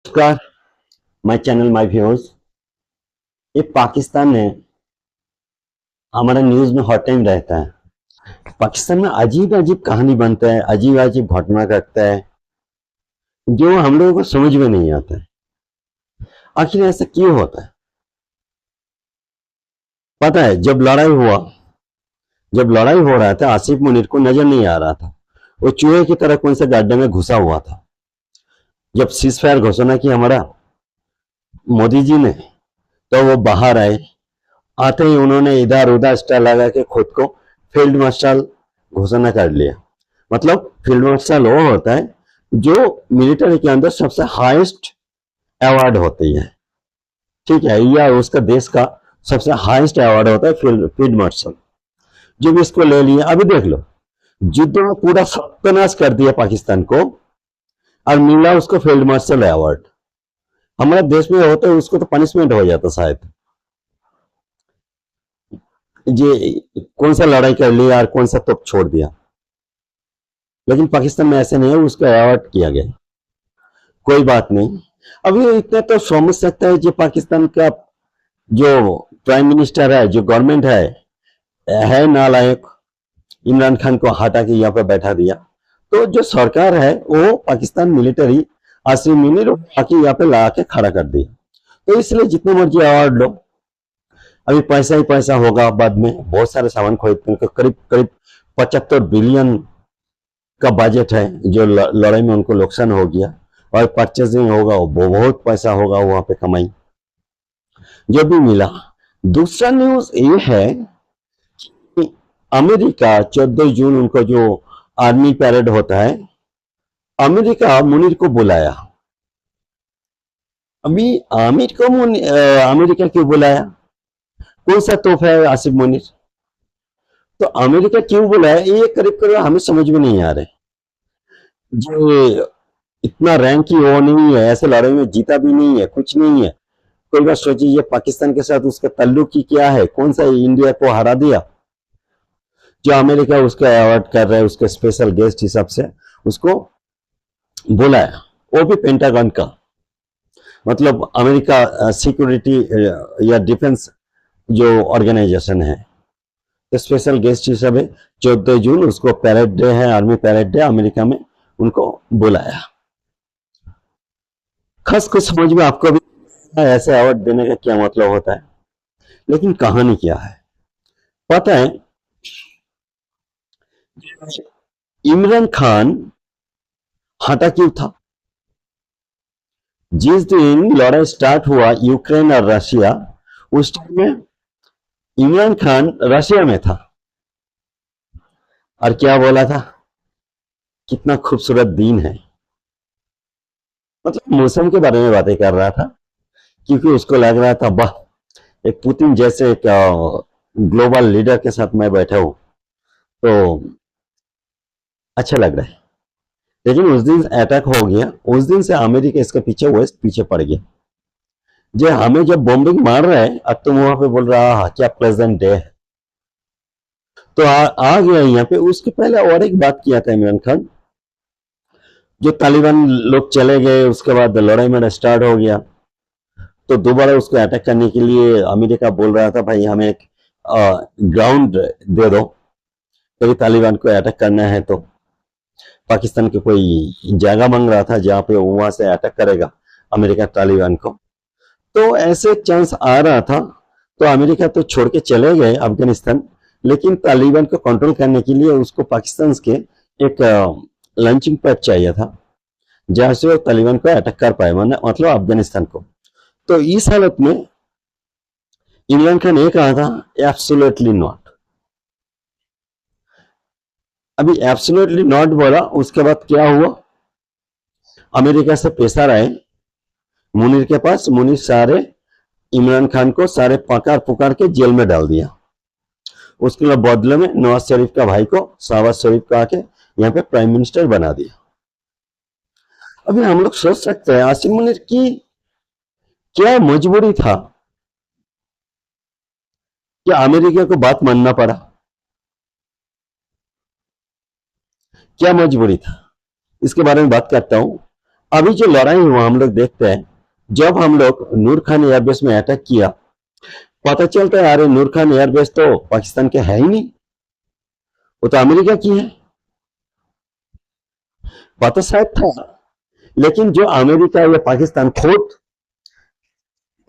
नमस्कार, my channel my viewers. ये पाकिस्तान में हमारा न्यूज में हर टाइम रहता है। पाकिस्तान में अजीब अजीब कहानी बनता है, अजीब अजीब घटना घटता है जो हम लोगों को समझ में नहीं आता है। आखिर ऐसा क्यों होता है? पता है, जब लड़ाई हो रहा था, आसिफ मुनीर को नजर नहीं आ रहा था। वो चूहे की तरह कौन से गड्ढे में घुसा हुआ था। जब सीज फायर घोषणा की हमारा मोदी जी ने, तो वो बाहर आए। आते ही उन्होंने इधर उधर स्टाइल लगा के खुद को फील्ड मार्शल घोषणा कर लिया। मतलब फील्ड मार्शल वो होता है जो मिलिट्री के अंदर सबसे हाईएस्ट अवार्ड होती है, ठीक है, या उसका देश का सबसे हाईएस्ट अवार्ड होता है फील्ड मार्शल। जब इसको ले लिया, अभी देख लो, युद्ध में पूरा सत्यानाश कर दिया पाकिस्तान को और मिला उसको फील्ड मार्शल अवार्ड। हमारे देश में होता है उसको तो पनिशमेंट हो जाता शायद। ये कौन सा लड़ाई कर लिया और कौन सा तोप छोड़ दिया, लेकिन पाकिस्तान में ऐसे नहीं है, उसका अवार्ड किया गया। कोई बात नहीं, अभी इतना तो समझ सकता है कि पाकिस्तान का जो प्राइम मिनिस्टर है, जो गवर्नमेंट है नालायक। इमरान खान को हटा के यहाँ पे बैठा दिया। तो जो सरकार है वो पाकिस्तान मिलिट्री आसिफ मुनीर बाकी यहाँ पे ला के खड़ा कर दिया। तो इसलिए जितने मर्जी अवार्ड लो, अभी पैसा ही पैसा होगा। बाद में बहुत सारे सामान खरीदने को करीब करीब 75 बिलियन का बजट है, जो लड़ाई में उनको नुकसान हो गया। और परचेजिंग होगा, वो बहुत पैसा होगा वहां पे कमाई जो भी मिला। दूसरा न्यूज ये है कि अमेरिका 14 जून उनको जो आर्मी पैरेड होता है, अमेरिका मुनीर को बुलाया। अभी अमेरिका क्यों बुलाया? कौन सा तोहफा है आसिफ मुनीर? तो अमेरिका क्यों बुलाया, ये करीब करीब हमें समझ में नहीं आ रहा है। जो इतना रैंक ही वो नहीं है, ऐसे लड़ाई में जीता भी नहीं है, कुछ नहीं है। कोई बात सोचिए, ये पाकिस्तान के साथ उसका ताल्लुक ही क्या है? कौन सा इंडिया को हरा दिया जो अमेरिका उसका अवार्ड कर रहा है, उसके स्पेशल गेस्ट हिसाब से उसको बुलाया, वो भी पेंटागन का। मतलब अमेरिका सिक्योरिटी या डिफेंस जो ऑर्गेनाइजेशन है, तो स्पेशल गेस्ट हिसाब है। 14 जून उसको पैरेड डे है, आर्मी पैरेड डे, अमेरिका में उनको बुलाया। खास कुछ समझ में आपको भी ऐसे अवार्ड देने का क्या मतलब होता है, लेकिन कहानी क्या है पता है? इमरान खान हटा क्यों था? जिस दिन लड़ाई स्टार्ट हुआ यूक्रेन और रशिया, उस टाइम में इमरान खान रशिया में था और क्या बोला था, कितना खूबसूरत दिन है। मतलब मौसम के बारे में बातें कर रहा था, क्योंकि उसको लग रहा था वाह, एक पुतिन जैसे एक ग्लोबल लीडर के साथ मैं बैठा हूं तो अच्छा लग रहा है। लेकिन उस दिन अटैक हो गया, उस दिन से अमेरिका इसके पीछे, वेस्ट पीछे पड़ गया। जो हमें जब बॉम्बिंग मार रहा है, अब तुम वहां पे बोल रहा है क्या प्लेजेंट डे है। तो आ गया यहाँ पे। उसके पहले और एक बात किया था इमरान खान, जो तालिबान लोग चले गए उसके बाद लड़ाई में स्टार्ट हो गया, तो दोबारा उसको अटैक करने के लिए अमेरिका बोल रहा था भाई हमें एक ग्राउंड दे दो, कभी तालिबान को अटैक करना है तो। पाकिस्तान के कोई जगह मांग रहा था जहां पे वहां से अटैक करेगा अमेरिका तालिबान को। तो ऐसे चांस आ रहा था, तो अमेरिका तो छोड़ के चले गए अफगानिस्तान, लेकिन तालिबान को कंट्रोल करने के लिए उसको पाकिस्तान के एक लॉन्चिंग पैड चाहिए था जहां से वो तालिबान को अटैक कर पाए, मतलब अफगानिस्तान को। तो इस हालत में इमरान खान ये कहा था एब्सोल्युटली नॉट। अभी एब्सोल्युटली नॉट बोला, उसके बाद क्या हुआ, अमेरिका से प्रेशर आए मुनीर के पास। मुनीर सारे इमरान खान को सारे पकड़ पुकार के जेल में डाल दिया। उसके बदले में नवाज शरीफ का भाई को, शहबाज शरीफ को आके यहाँ पे प्राइम मिनिस्टर बना दिया। अभी हम लोग सोच सकते हैं आसिफ मुनीर की क्या मजबूरी था कि अमेरिका को बात मानना पड़ा? क्या मजबूरी था, इसके बारे में बात करता हूं। अभी जो लड़ाई हुआ हम लोग देखते हैं, जब हम लोग नूर खान एयरबेस में अटैक किया, पता चलता है अरे नूर खान एयरबेस तो पाकिस्तान के है ही नहीं, वो तो अमेरिका की है। पता शायद था, लेकिन जो अमेरिका या पाकिस्तान खुद,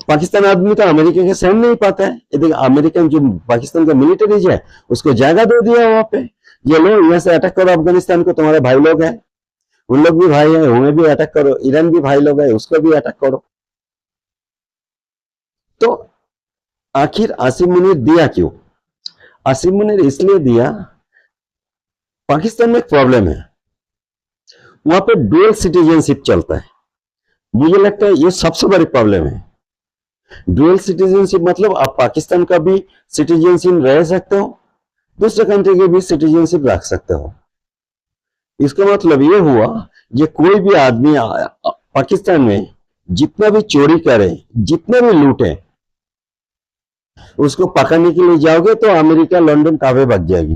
पाकिस्तान आदमी तो अमेरिका के सहन नहीं पाता है। ये देखिए अमेरिकन जो पाकिस्तान का मिलिट्रीज है उसको जगह दे दिया वहां पे, ये लो यहाँ से अटैक करो अफगानिस्तान को, तुम्हारे भाई लोग हैं, उन लोग भी भाई हैं, उन्हें भी अटैक करो, ईरान भी भाई लोग है, उसको भी अटैक करो। तो आखिर आसिम मुनीर दिया क्यों? आसिम मुनीर इसलिए दिया, पाकिस्तान में एक प्रॉब्लम है, वहां पे डुअल सिटीजनशिप चलता है। मुझे लगता है ये सबसे बड़ी प्रॉब्लम है। डुअल सिटीजनशिप मतलब आप पाकिस्तान का भी सिटीजनशिप रह सकते हो, दूसरे कंट्री के भी सिटीजनशिप रख सकते हो। इसका मतलब ये हुआ, ये कोई भी आदमी पाकिस्तान में जितना भी चोरी करे, जितने भी लूटे, उसको पकड़ने के लिए जाओगे तो अमेरिका लंदन काफे भाग जाएगी,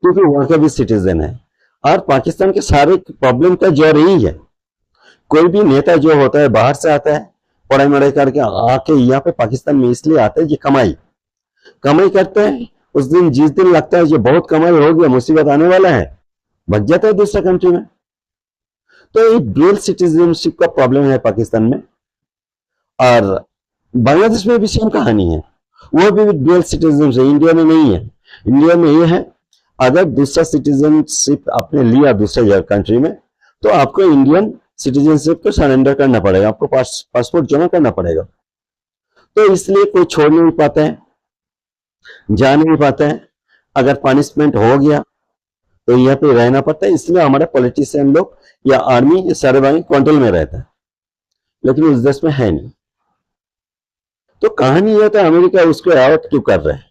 क्योंकि वहां का भी सिटीजन है। और पाकिस्तान के सारे प्रॉब्लम का जड़ यही है, कोई भी नेता जो होता है बाहर से आता है, पढ़ाई वढ़ाई करके आके यहाँ पे पाकिस्तान में इसलिए आते हैं कि कमाई कमाई करते हैं। उस दिन जिस दिन लगता है ये बहुत कमाई हो गया, मुसीबत आने वाला है, भग जाता है दूसरा कंट्री में। तो ये डुअल सिटीजनशिप का प्रॉब्लम है पाकिस्तान में। और बांग्लादेश में भी सेम कहानी है, वो भी डुअल सिटीजनशिप है, इंडिया में नहीं है। इंडिया में ये है, अगर दूसरा सिटीजनशिप आपने लिया दूसरे कंट्री में, तो आपको इंडियन सिटीजनशिप को सरेंडर करना पड़ेगा, आपको पासपोर्ट जमा करना पड़ेगा। तो इसलिए कोई छोड़ नहीं पाता है, जा नहीं पाता है। अगर पनिशमेंट हो गया तो यहाँ पे रहना पड़ता है, इसलिए हमारे पॉलिटिशियन लोग या आर्मी सारे भाई कंट्रोल में रहता है, लेकिन उस देश में है नहीं। तो कहानी यह था, अमेरिका उसको अवॉइड क्यों कर रहा है?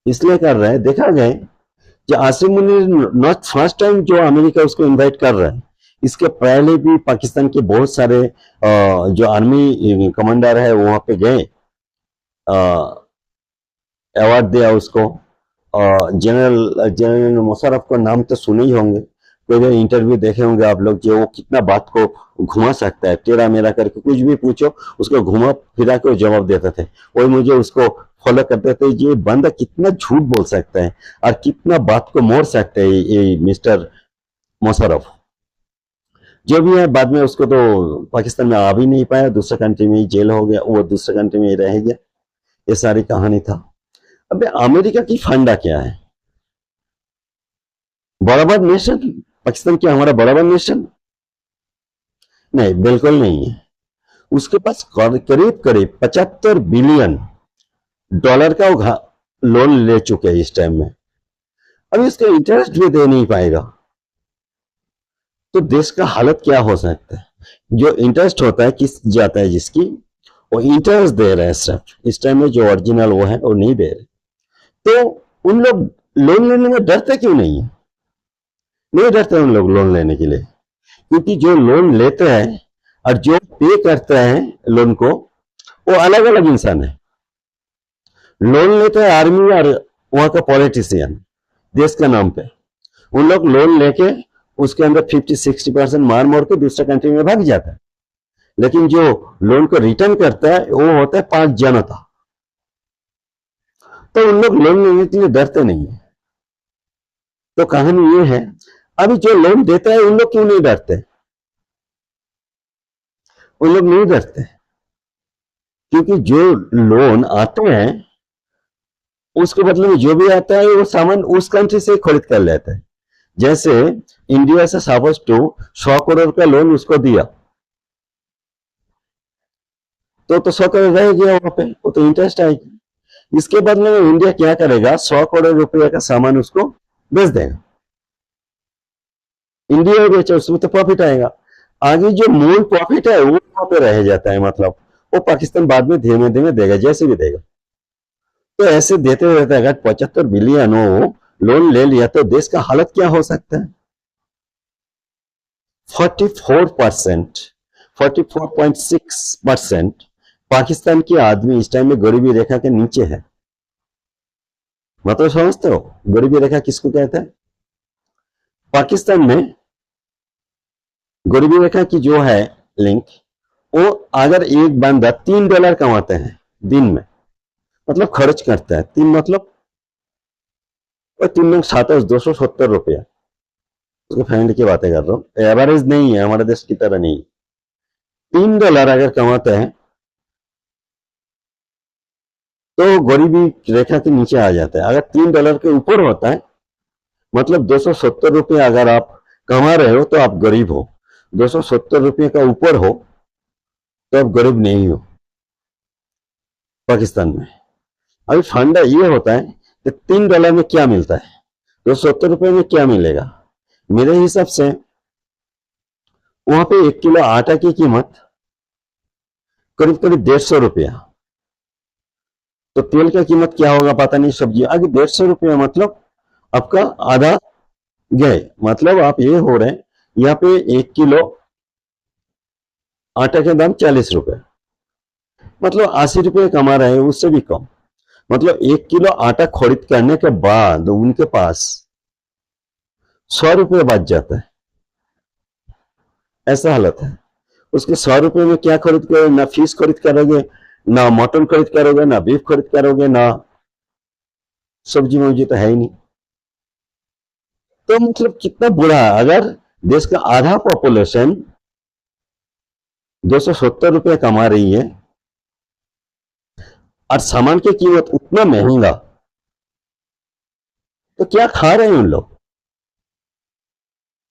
इसलिए कर रहा है, देखा गया कि Asim Munir not first time जो अमेरिका उसको इनवाइट कर रहा है, इसके पहले भी पाकिस्तान के बहुत सारे जो आर्मी कमांडर है वहां पे गए, अवार्ड दिया उसको। जनरल जनरल मुशर्रफ का नाम तो सुने ही होंगे, कोई इंटरव्यू देखे होंगे आप लोग, जो वो कितना बात को घुमा सकता है, टेढ़ा मेढ़ा करके कुछ भी पूछो उसको घुमा फिरा के जवाब देते थे। वही मुझे उसको फॉलो करते थे, ये बंदा कितना झूठ बोल सकता है और कितना बात को मोड़ सकता है ये मिस्टर मुशर्रफ। जो भी है, बाद में उसको तो पाकिस्तान में आ भी नहीं पाया, दूसरे कंट्री में ही जेल हो गया, वो दूसरे कंट्री में ही रह गया। ये सारी कहानी था। अब अमेरिका की फंडा क्या है? बराबर नेशन पाकिस्तान क्या हमारा बराबर नेशन? नहीं, बिल्कुल नहीं है। उसके पास करीब करीब 75 बिलियन डॉलर का वो लोन ले चुके हैं इस टाइम में। अभी उसका इंटरेस्ट भी दे नहीं पाएगा, तो देश का हालत क्या हो सकता है? जो इंटरेस्ट होता है किस जाता है जिसकी, वो इंटरेस्ट दे रहे हैं सिर्फ, इस टाइम में जो ओरिजिनल वो है वो नहीं दे रहे। तो उन लोग लोन लेने में डरते क्यों नहीं है? नहीं डरते उन लोग लोन लेने के लिए, क्योंकि जो लोन लेते हैं और जो पे करते हैं लोन को, वो अलग अलग इंसान है। लोन लेते हैं आर्मी और वहां का पॉलिटिशियन देश के नाम पे, उन लोग लोन लेके उसके अंदर 50-60% मार मोड़ के दूसरे कंट्री में भाग जाता है। लेकिन जो लोन को रिटर्न करता है वो होता है 5 जनता। तो उन लोग लोन लेने के लिए डरते नहीं है। तो कहानी ये है, अभी जो लोन देता है उन लोग क्यों नहीं डरते? उन लोग नहीं डरते क्योंकि जो लोन आते हैं उसके बदले में जो भी आता है वो सामान उस कंट्री से खरीद कर लेता है। जैसे इंडिया से सपोज टू 100 करोड़ का लोन उसको दिया, तो 100 करोड़ रह गया वहां पे, वो तो इंटरेस्ट आएगी। इसके बदले में इंडिया क्या करेगा, 100 करोड़ रुपए का सामान उसको बेच देगा। इंडिया बेचे उसमें तो प्रॉफिट आएगा, आगे जो मूल प्रॉफिट है वो वहां पे रह जाता है, मतलब वो पाकिस्तान बाद में धीमे धीमे देगा, जैसे भी देगा। तो ऐसे देते रहते, अगर 75 बिलियन हो लोन ले लिया तो देश का हालत क्या हो सकता है? 44%, 44.6% पाकिस्तान के आदमी इस टाइम में गरीबी रेखा के नीचे है। मतलब समझते हो गरीबी रेखा किसको कहते हैं? पाकिस्तान में गरीबी रेखा की जो है लिंक, वो अगर एक बंदा $3 कमाते हैं दिन में, मतलब खर्च करता है, तीन मतलब 3 7 270 रुपया, उसके फैमिली की बातें कर रहा हूँ, एवरेज नहीं है, हमारे देश की तरह नहीं। $3 अगर कमाते हैं तो गरीबी रेखा के नीचे आ जाता है। अगर $3 के ऊपर होता है, मतलब 270 रुपये अगर आप कमा रहे हो तो आप गरीब हो, 270 रुपये का ऊपर हो तो आप गरीब नहीं हो पाकिस्तान में। अभी फंडा ये होता है कि $3 में क्या मिलता है, 270 रुपये में क्या मिलेगा। मेरे हिसाब से वहां पे 1 किलो आटा की कीमत करीब करीब 150 रुपया, तो तेल का कीमत क्या होगा पता नहीं, सब्जी आगे 150 रुपया, मतलब आपका आधा गए, मतलब आप ये हो रहे हैं यहाँ पे 1 किलो आटा का दाम 40 रुपए, मतलब 80 रुपये कमा रहे हैं, उससे भी कम। मतलब 1 किलो आटा खरीद करने के बाद उनके पास 100 रुपये बच जाता है, ऐसा हालत है। उसके 100 रुपये में क्या खरीद करोगे, ना फिश खरीद करोगे, ना मटन खरीद करोगे, ना बीफ खरीद करोगे, ना सब्जी मुब्जी तो है ही नहीं। तो मतलब कितना बुरा है, अगर देश का आधा पॉपुलेशन 270 रुपये कमा रही है और सामान की कीमत उतना महंगा, तो क्या खा रहे हैं उन लोग,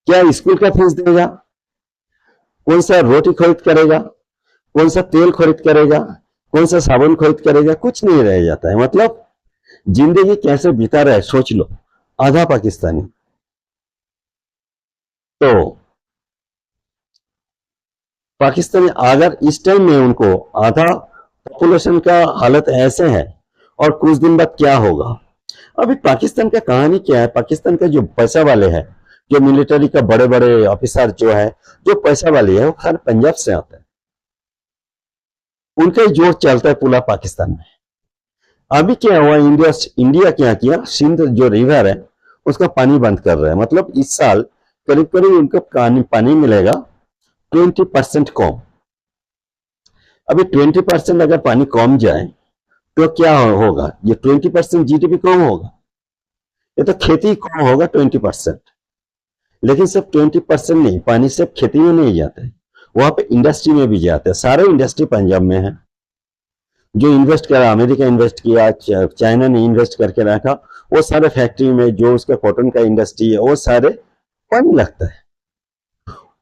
क्या स्कूल का फीस देगा, कौन सा रोटी खरीद करेगा, कौन सा तेल खरीद करेगा, कौन सा साबुन खरीद करेगा, कुछ नहीं रह जाता है। मतलब जिंदगी कैसे बिता रहा है सोच लो आधा पाकिस्तानी। तो पाकिस्तानी अगर इस टाइम में उनको आधा पॉपुलेशन का हालत ऐसे है, और कुछ दिन बाद क्या होगा। अभी पाकिस्तान का कहानी क्या है, पाकिस्तान का जो पैसा वाले हैं, जो मिलिट्री का बड़े बड़े ऑफिसर जो है, जो पैसा वाले है, वो सारे पंजाब से आते हैं, उनका ही जोर चलता है पूरा पाकिस्तान में। अभी क्या हुआ, इंडिया क्या किया, सिंध जो रिवर है उसका पानी बंद कर रहा है, मतलब इस साल करीब करीब उनको पानी मिलेगा 20% कम। अभी 20% अगर पानी कम जाए तो क्या होगा, ये 20% जीडीपी कम होगा, ये तो खेती कम होगा 20%। लेकिन सिर्फ 20% नहीं, पानी सिर्फ खेती में नहीं जाता है, वहां पे इंडस्ट्री में भी जाता है। सारे इंडस्ट्री पंजाब में है, जो इन्वेस्ट करा, अमेरिका इन्वेस्ट किया, चाइना ने इन्वेस्ट करके रखा, वो सारे फैक्ट्री में जो उसका कॉटन का इंडस्ट्री है वो सारे पानी लगता है।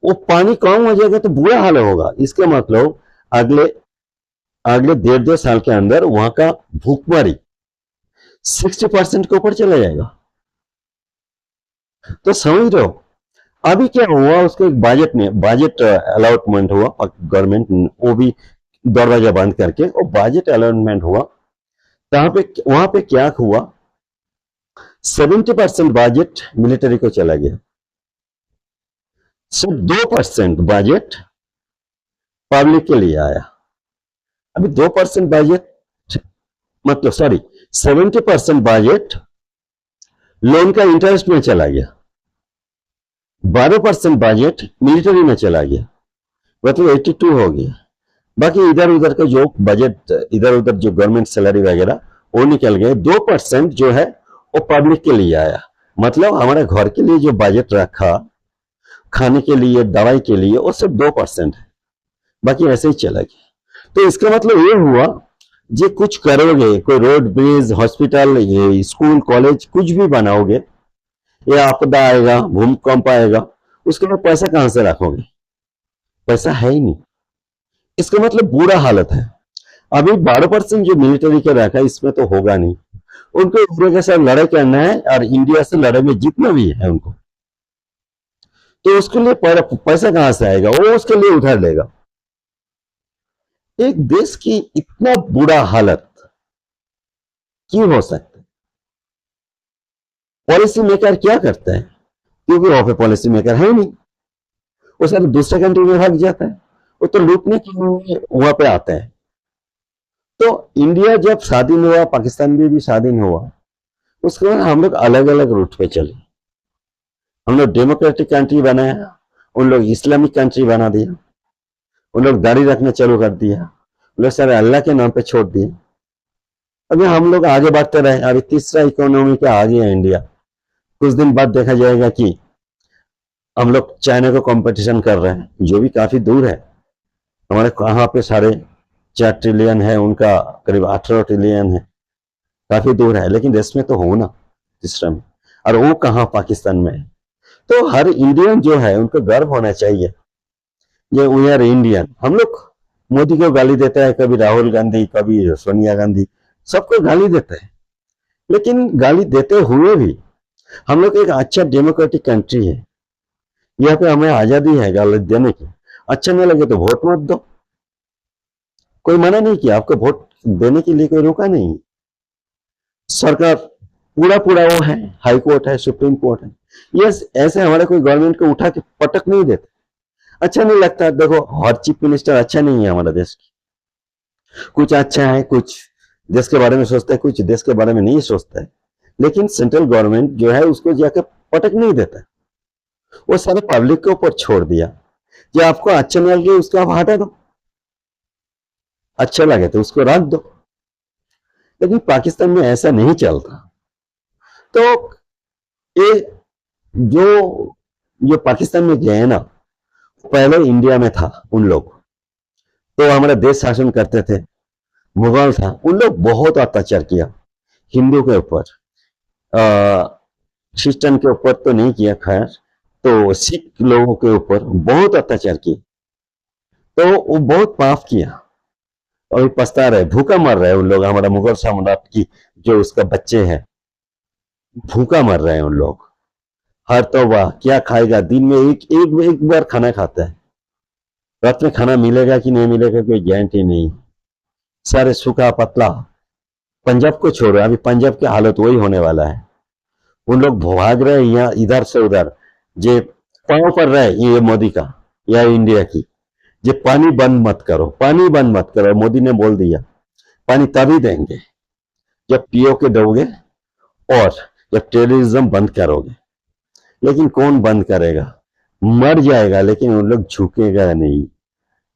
वो पानी कम हो जाएगा तो बुरा हाल होगा। इसका मतलब अगले अगले 1.5 2 साल के अंदर वहां का भूखमरी 60% के ऊपर चला जाएगा। तो समझ रहे हो अभी क्या हुआ, उसके बजट अलॉटमेंट हुआ, गवर्नमेंट वो भी दरवाजा बंद करके वो बजट अलॉटमेंट हुआ। वहां पे क्या हुआ, 70% बजट मिलिट्री को चला गया, सिर्फ 2% बजट पब्लिक के लिए आया। अभी 2% बजट, मतलब सॉरी 70% बजट लोन का इंटरेस्ट में चला गया, 12% बजट मिलिट्री में चला गया, मतलब 82 हो गया। बाकी इधर उधर का जो बजट, इधर उधर जो गवर्नमेंट सैलरी वगैरह वो निकल गए। 2% जो है वो पब्लिक के लिए आया, मतलब हमारे घर के लिए जो बजट रखा, खाने के लिए, दवाई के लिए, वो सिर्फ 2% है, बाकी ऐसे ही चला गया। तो इसका मतलब ये हुआ, जो कुछ करोगे, कोई रोड, ब्रिज, हॉस्पिटल, ये स्कूल, कॉलेज कुछ भी बनाओगे, ये आपदा आएगा, भूकंप आएगा, उसके लिए पैसा कहां से रखोगे, पैसा है ही नहीं। इसका मतलब बुरा हालत है। अभी 12% जो मिलिट्री के रखा है इसमें तो होगा नहीं, उनको इंडिया के साथ लड़ाई करना है, और इंडिया से लड़ाई में जितना भी है उनको, तो उसके लिए पैसा कहां से आएगा, वो उसके लिए उधार लेगा। एक देश की इतना बुरा हालत क्यों हो सकता है। पॉलिसी मेकर क्या करता है, क्योंकि वहां पे पॉलिसी मेकर है नहीं, वो सारे दूसरे कंट्री में भाग जाता है, वो तो लूटने के लिए वहां पे आता है। तो इंडिया जब स्वाधीन हुआ, पाकिस्तान भी स्वाधीन हुआ, उसके बाद हम लोग अलग अलग रूट पे चले, हम लोग डेमोक्रेटिक कंट्री बनाया, उन लोग इस्लामिक कंट्री बना दिया, उन लोग दाढ़ी रखना चालू कर दिया, उन लोग सारे अल्लाह के नाम पे छोड़ दिए। अभी हम लोग आगे बढ़ते रहे, अभी तीसरा इकोनॉमी का आगे है इंडिया। कुछ दिन बाद देखा जाएगा कि हम लोग चाइना को कंपटीशन कर रहे हैं, जो भी काफी दूर है। हमारे कहाँ पे 4.5 ट्रिलियन है, उनका करीब 18 ट्रिलियन है, काफी दूर है, लेकिन देश में तो हो ना तीसरा में, और वो कहाँ पाकिस्तान में है। तो हर इंडियन जो है उनको गर्व होना चाहिए, ये वी आर इंडियन। हम लोग मोदी को गाली देते हैं, कभी राहुल गांधी, कभी सोनिया गांधी, सबको गाली देते हैं, लेकिन गाली देते हुए भी हम लोग एक अच्छा डेमोक्रेटिक कंट्री है, यहाँ पे हमें आजादी है गाली देने की। अच्छा नहीं लगे तो वोट मत दो, कोई मना नहीं किया, आपको वोट देने के लिए कोई रोका नहीं। सरकार पूरा पूरा वो है, हाई कोर्ट है, सुप्रीम कोर्ट है, ये ऐसे हमारे कोई गवर्नमेंट को उठा के पटक नहीं देते। अच्छा नहीं लगता, देखो हर चीफ मिनिस्टर अच्छा नहीं है हमारा देश की, कुछ अच्छा है, कुछ देश के बारे में सोचता है, कुछ देश के बारे में नहीं सोचता है, लेकिन सेंट्रल गवर्नमेंट जो है उसको जाकर पटक नहीं देता, वो सारे पब्लिक के ऊपर छोड़ दिया। जो आपको अच्छा नहीं लगे उसको आप हटा दो, अच्छा लगे तो उसको रख दो, लेकिन पाकिस्तान में ऐसा नहीं चलता। तो ये जो जो पाकिस्तान में गए ना, पहले इंडिया में था उन लोग, तो हमारा देश शासन करते थे, मुगल था, उन लोग बहुत अत्याचार किया हिंदू के ऊपर, क्रिश्चियन के ऊपर तो नहीं किया खैर, तो सिख लोगों के ऊपर बहुत अत्याचार किए, तो वो बहुत पाप किया, और पछता रहे, भूखा मर रहे उन लोग। हमारा मुगल सम्राट की जो उसका बच्चे हैं, भूखा मर रहे हैं उन लोग। हर तौबा क्या खाएगा, दिन में एक बार खाना खाता है, रात में खाना मिलेगा कि नहीं मिलेगा कोई गारंटी नहीं। सारे सूखा पतला, पंजाब को छोड़ो, अभी पंजाब की हालत वही होने वाला है। उन लोग भाग रहे हैं यहाँ इधर से उधर, जे पांव पर रहे ये मोदी का या इंडिया की, जे पानी बंद मत करो, पानी बंद मत करो। मोदी ने बोल दिया पानी तभी देंगे जब पीओ के दोगे और जब टेररिज्म बंद करोगे, लेकिन कौन बंद करेगा, मर जाएगा लेकिन उन लोग झुकेगा नहीं,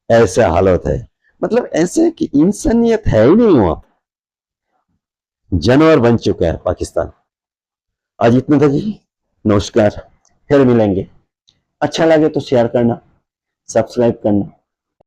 ऐसा हालत है। मतलब ऐसे कि इंसानियत है ही नहीं वहां, जानवर बन चुका है पाकिस्तान। आज इतना था जी, नमस्कार, फिर मिलेंगे। अच्छा लगे तो शेयर करना, सब्सक्राइब करना।